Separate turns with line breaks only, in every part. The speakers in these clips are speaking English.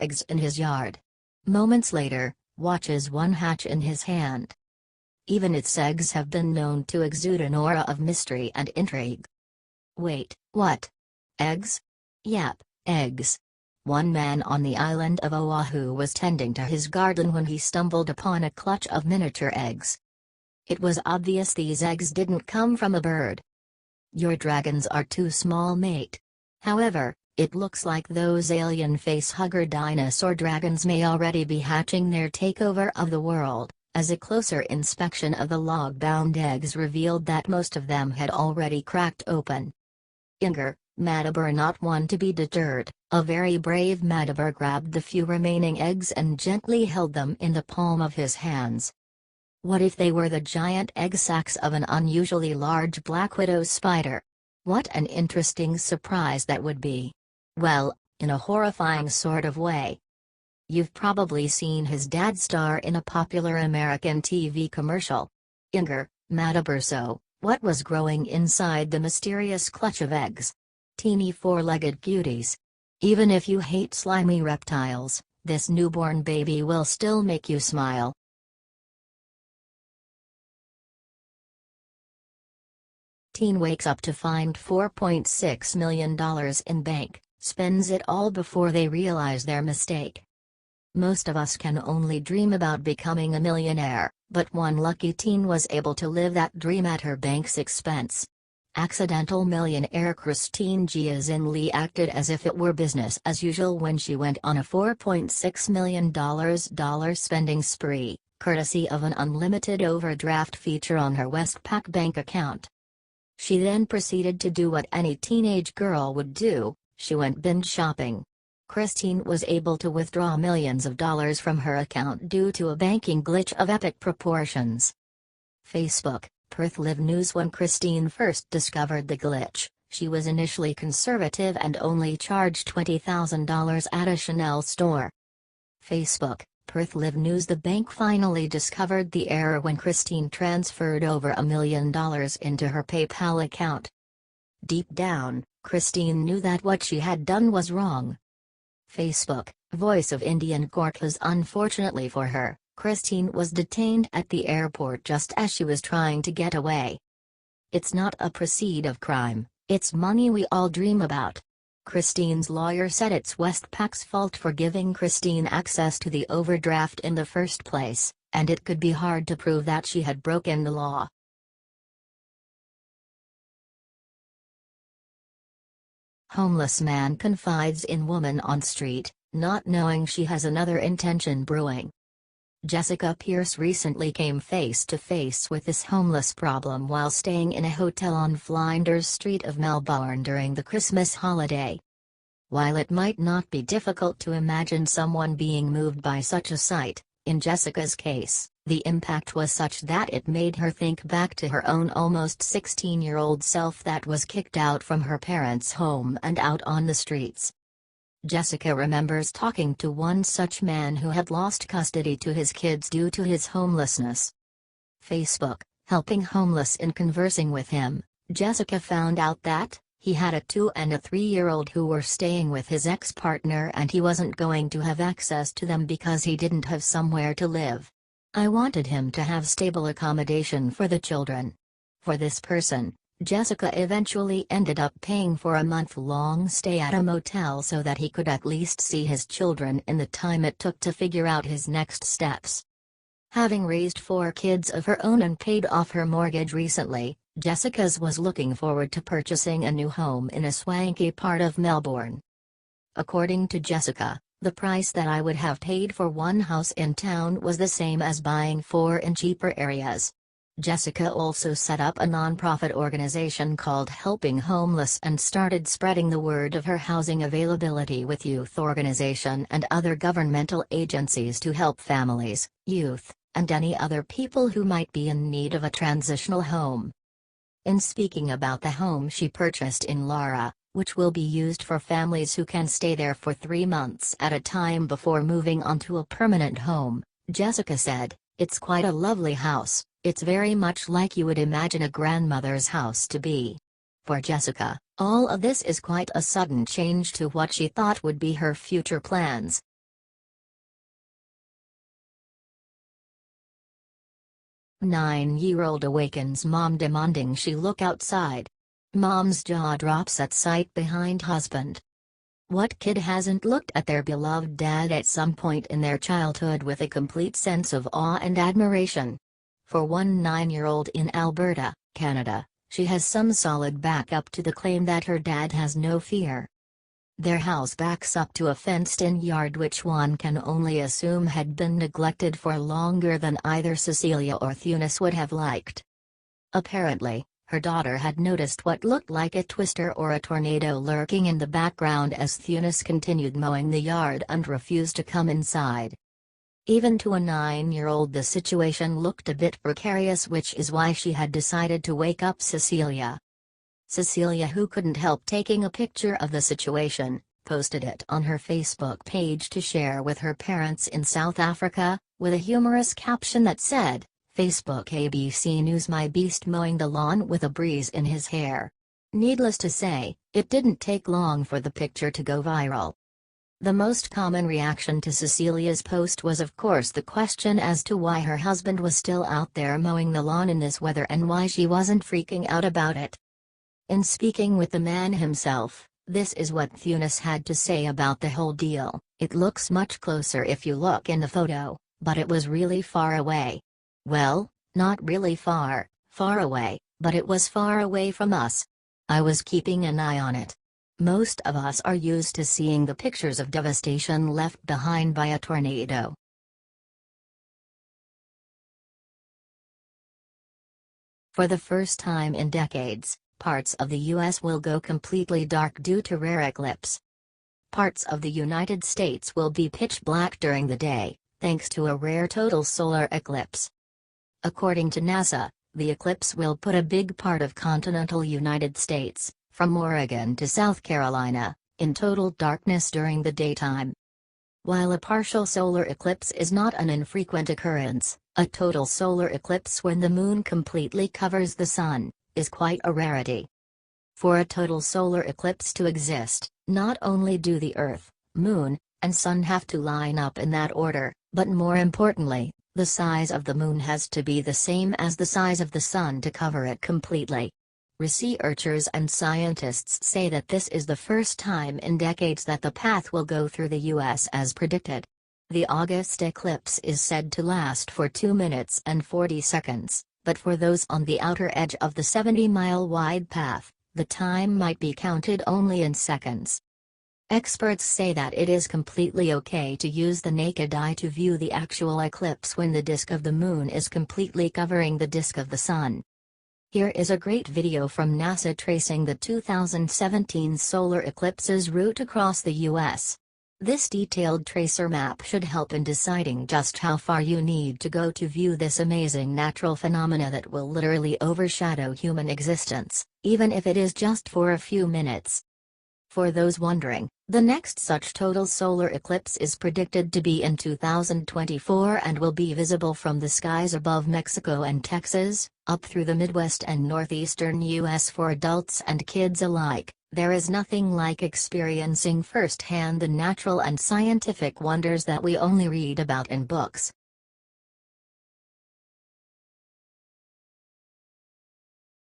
eggs in his yard. Moments later, watches one hatch in his hand. Even its eggs have been known to exude an aura of mystery and intrigue. Wait, what? Eggs? Yep, eggs. One man on the island of Oahu was tending to his garden when he stumbled upon a clutch of miniature eggs. It was obvious these eggs didn't come from a bird. Your dragons are too small, mate. However, it looks like those alien face-hugger dinosaur dragons may already be hatching their takeover of the world, as a closer inspection of the log-bound eggs revealed that most of them had already cracked open. Inger, Madaber not one to be deterred, a very brave Madaber grabbed the few remaining eggs and gently held them in the palm of his hands. What if they were the giant egg sacs of an unusually large black widow spider? What an interesting surprise that would be. Well, in a horrifying sort of way. You've probably seen his dad star in a popular American TV commercial. Inger, Madaber, so, what was growing inside the mysterious clutch of eggs? Teeny four-legged cuties. Even if you hate slimy reptiles, this newborn baby will still make you smile. Teen wakes up to find $4.6 million in bank, spends it all before they realize their mistake. Most of us can only dream about becoming a millionaire, but one lucky teen was able to live that dream at her bank's expense. Accidental millionaire Christine Giazin Lee acted as if it were business as usual when she went on a $4.6 million spending spree, courtesy of an unlimited overdraft feature on her Westpac bank account. She then proceeded to do what any teenage girl would do, she went binge shopping. Christine was able to withdraw millions of dollars from her account due to a banking glitch of epic proportions. Facebook, Perth Live News. When Christine first discovered the glitch, she was initially conservative and only charged $20,000 at a Chanel store. Facebook, Perth Live News. The bank finally discovered the error when Christine transferred over $1 million into her PayPal account. Deep down, Christine knew that what she had done was wrong. Facebook, Voice of Indian Gorkhas. Unfortunately for her, Christine was detained at the airport just as she was trying to get away. It's not a proceed of crime, it's money we all dream about. Christine's lawyer said it's Westpac's fault for giving Christine access to the overdraft in the first place, and it could be hard to prove that she had broken the law. Homeless man confides in woman on street, not knowing she has another intention brewing. Jessica Pierce recently came face to face with this homeless problem while staying in a hotel on Flinders Street of Melbourne during the Christmas holiday. While it might not be difficult to imagine someone being moved by such a sight, in Jessica's case, the impact was such that it made her think back to her own almost 16-year-old self that was kicked out from her parents' home and out on the streets. Jessica remembers talking to one such man who had lost custody to his kids due to his homelessness. Facebook, helping homeless. In conversing with him, Jessica found out that he had a 2- and 3-year-old who were staying with his ex-partner and he wasn't going to have access to them because he didn't have somewhere to live. I wanted him to have stable accommodation for the children. For this person, Jessica eventually ended up paying for a month-long stay at a motel so that he could at least see his children in the time it took to figure out his next steps. Having raised 4 kids of her own and paid off her mortgage recently, Jessica's was looking forward to purchasing a new home in a swanky part of Melbourne. According to Jessica, the price that I would have paid for one house in town was the same as buying 4 in cheaper areas. Jessica also set up a non-profit organization called Helping Homeless and started spreading the word of her housing availability with youth organization and other governmental agencies to help families, youth, and any other people who might be in need of a transitional home. In speaking about the home she purchased in Lara, which will be used for families who can stay there for 3 months at a time before moving on to a permanent home, Jessica said, "It's quite a lovely house. It's very much like you would imagine a grandmother's house to be." For Jessica, all of this is quite a sudden change to what she thought would be her future plans. 9-year-old awakens mom demanding she look outside. Mom's jaw drops at sight behind husband. What kid hasn't looked at their beloved dad at some point in their childhood with a complete sense of awe and admiration? For one 9-year-old in Alberta, Canada, she has some solid backup to the claim that her dad has no fear. Their house backs up to a fenced-in yard which one can only assume had been neglected for longer than either Cecilia or Tene would have liked. Apparently, her daughter had noticed what looked like a twister or a tornado lurking in the background as Tene continued mowing the yard and refused to come inside. Even to a 9-year-old the situation looked a bit precarious, which is why she had decided to wake up Cecilia. Cecilia, who couldn't help taking a picture of the situation, posted it on her Facebook page to share with her parents in South Africa, with a humorous caption that said, Facebook ABC News, my beast mowing the lawn with a breeze in his hair. Needless to say, it didn't take long for the picture to go viral. The most common reaction to Cecilia's post was of course the question as to why her husband was still out there mowing the lawn in this weather and why she wasn't freaking out about it. In speaking with the man himself, this is what Tene had to say about the whole deal: "It looks much closer if you look in the photo, but it was really far away. Well, not really far away, but it was far away from us. I was keeping an eye on it. Most of us are used to seeing the pictures of devastation left behind by a tornado." For the first time in decades, parts of the U.S. will go completely dark due to rare eclipse. Parts of the United States will be pitch black during the day, thanks to a rare total solar eclipse. According to NASA, the eclipse will put a big part of continental United States, from Oregon to South Carolina, in total darkness during the daytime. While a partial solar eclipse is not an infrequent occurrence, a total solar eclipse when the moon completely covers the sun is quite a rarity. For a total solar eclipse to exist, not only do the Earth, Moon, and Sun have to line up in that order, but more importantly, the size of the Moon has to be the same as the size of the Sun to cover it completely. Researchers and scientists say that this is the first time in decades that the path will go through the U.S. as predicted. The August eclipse is said to last for 2 minutes and 40 seconds. But for those on the outer edge of the 70-mile-wide path, the time might be counted only in seconds. Experts say that it is completely okay to use the naked eye to view the actual eclipse when the disk of the moon is completely covering the disk of the sun. Here is a great video from NASA tracing the 2017 solar eclipse's route across the U.S. This detailed tracer map should help in deciding just how far you need to go to view this amazing natural phenomena that will literally overshadow human existence, even if it is just for a few minutes. For those wondering, the next such total solar eclipse is predicted to be in 2024 and will be visible from the skies above Mexico and Texas, up through the Midwest and northeastern U.S. For adults and kids alike. There is nothing like experiencing firsthand the natural and scientific wonders that we only read about in books.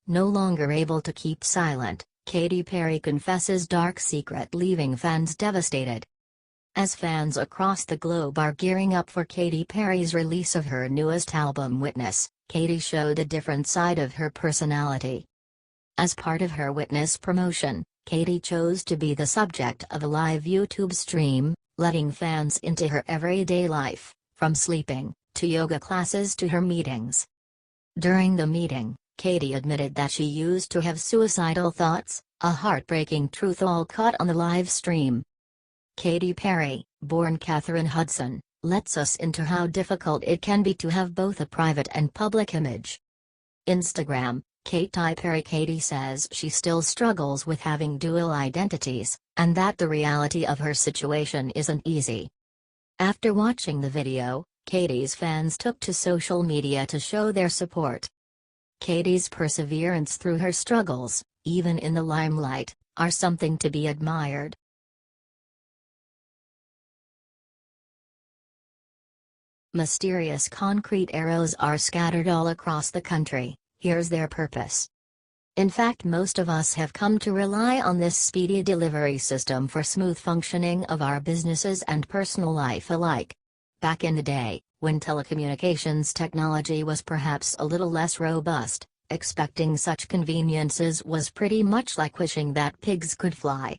No longer able to keep silent, Katy Perry confesses dark secret, leaving fans devastated. As fans across the globe are gearing up for Katy Perry's release of her newest album Witness, Katy showed a different side of her personality. As part of her Witness promotion, Katy chose to be the subject of a live YouTube stream, letting fans into her everyday life, from sleeping, to yoga classes to her meetings. During the meeting, Katy admitted that she used to have suicidal thoughts, a heartbreaking truth all caught on the live stream. Katy Perry, born Catherine Hudson, lets us into how difficult it can be to have both a private and public image. Instagram, Katy Perry. Katy says she still struggles with having dual identities, and that the reality of her situation isn't easy. After watching the video, Katy's fans took to social media to show their support. Katy's perseverance through her struggles, even in the limelight, are something to be admired. Mysterious concrete arrows are scattered all across the country. Here's their purpose. In fact, most of us have come to rely on this speedy delivery system for smooth functioning of our businesses and personal life alike. Back in the day, when telecommunications technology was perhaps a little less robust, expecting such conveniences was pretty much like wishing that pigs could fly.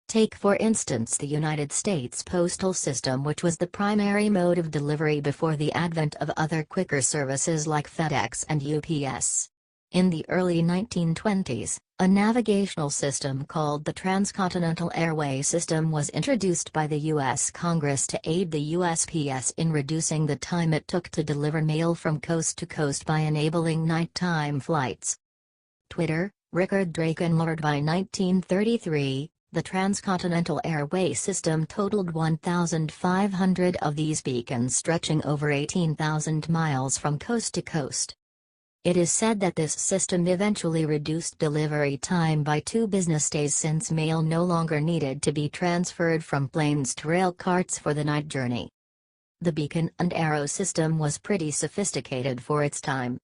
Take for instance the United States postal system, which was the primary mode of delivery before the advent of other quicker services like FedEx and UPS. In the early 1920s, a navigational system called the Transcontinental Airway System was introduced by the U.S. Congress to aid the USPS in reducing the time it took to deliver mail from coast to coast by enabling nighttime flights. Twitter, Richard Drakenlord. By 1933, the Transcontinental Airway System totaled 1,500 of these beacons stretching over 18,000 miles from coast to coast. It is said that this system eventually reduced delivery time by 2 business days, since mail no longer needed to be transferred from planes to rail carts for the night journey. The beacon and arrow system was pretty sophisticated for its time.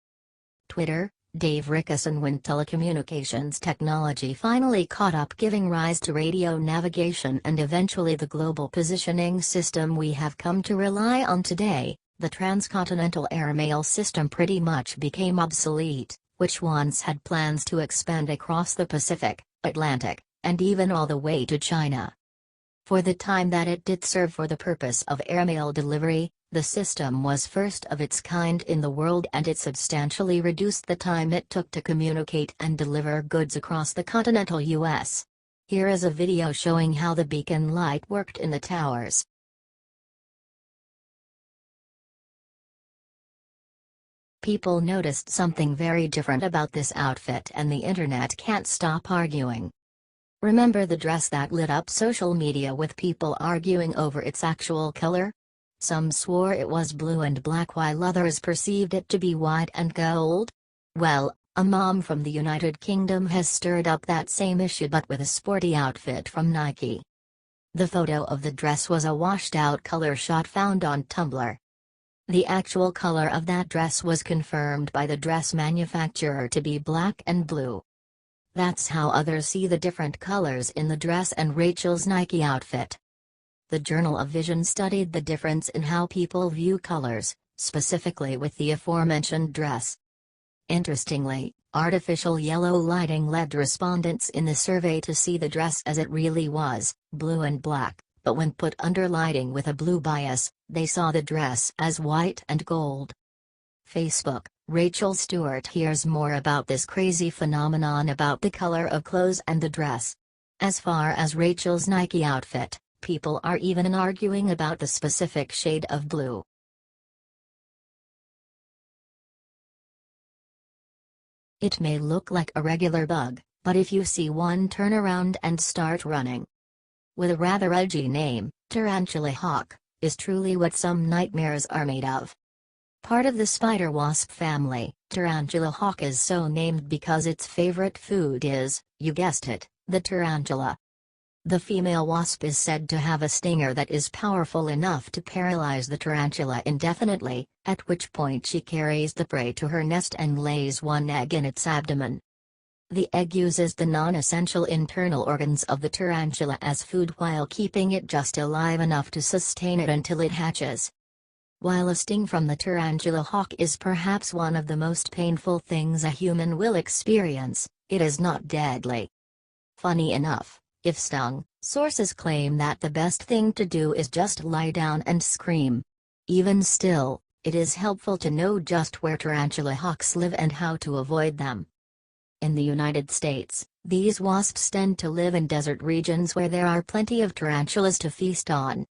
Twitter, Dave Rickerson. When telecommunications technology finally caught up, giving rise to radio navigation and eventually the global positioning system we have come to rely on today, the transcontinental airmail system pretty much became obsolete, which once had plans to expand across the Pacific, Atlantic, and even all the way to China. For the time that it did serve for the purpose of airmail delivery, the system was first of its kind in the world, and it substantially reduced the time it took to communicate and deliver goods across the continental U.S. Here is a video showing how the beacon light worked in the towers. People noticed something very different about this outfit, and the internet can't stop arguing. Remember the dress that lit up social media with people arguing over its actual color? Some swore it was blue and black while others perceived it to be white and gold. Well, a mom from the United Kingdom has stirred up that same issue, but with a sporty outfit from Nike. The photo of the dress was a washed-out color shot found on Tumblr. The actual color of that dress was confirmed by the dress manufacturer to be black and blue. That's how others see the different colors in the dress and Rachel's Nike outfit. The Journal of Vision studied the difference in how people view colors, specifically with the aforementioned dress. Interestingly, artificial yellow lighting led respondents in the survey to see the dress as it really was, blue and black, but when put under lighting with a blue bias, they saw the dress as white and gold. Facebook, Rachel Stewart. Here's more about this crazy phenomenon about the color of clothes and the dress. As far as Rachel's Nike outfit, people are even arguing about the specific shade of blue. It may look like a regular bug, but if you see one, turn around and start running. With a rather edgy name, tarantula hawk is truly what some nightmares are made of. Part of the spider wasp family, tarantula hawk is so named because its favorite food is, you guessed it, the tarantula. The female wasp is said to have a stinger that is powerful enough to paralyze the tarantula indefinitely, at which point she carries the prey to her nest and lays one egg in its abdomen. The egg uses the non-essential internal organs of the tarantula as food while keeping it just alive enough to sustain it until it hatches. While a sting from the tarantula hawk is perhaps one of the most painful things a human will experience, it is not deadly. Funny enough, if stung, sources claim that the best thing to do is just lie down and scream. Even still, it is helpful to know just where tarantula hawks live and how to avoid them. In the United States, these wasps tend to live in desert regions where there are plenty of tarantulas to feast on.